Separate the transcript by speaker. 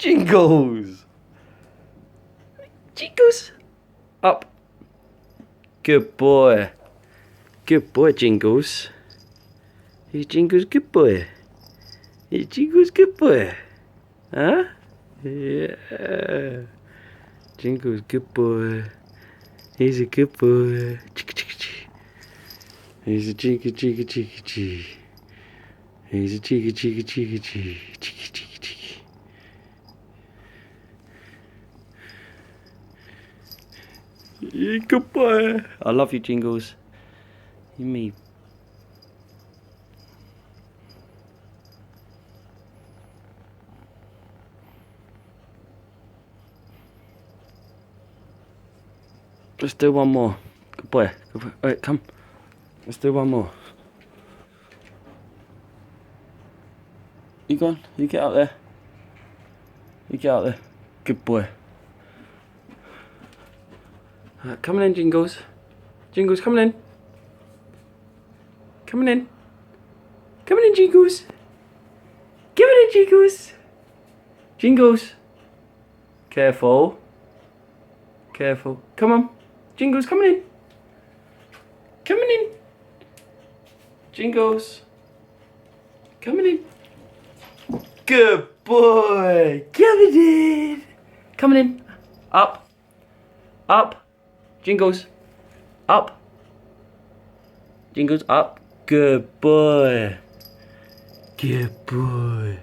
Speaker 1: Jingles. Jingles. Up. Good boy. Good boy, Jingles. Is Jingles good boy? Is Jingles good boy? Huh? Yeah. Jingles good boy. He's a good boy. He's a cheeky cheeky cheeky cheeky. He's a cheeky cheeky cheeky cheeky cheeky cheeky cheeky. Yeah, good boy. I love you, Jingles. You me. Let's do one more. Good boy. Good boy. Alright, come. Let's do one more. You go on. You get out there. You get out there. Good boy. Right, coming in, Jingles. Jingles, coming in. Coming in. Coming in, Jingles. Coming in, Jingles. Jingles. Careful. Careful. Come on. Jingles, coming in. Coming in. Jingles. Coming in. Good boy. Coming in. Coming in. Up. Up. Jingles. Up. Jingles up. Good boy. Good boy.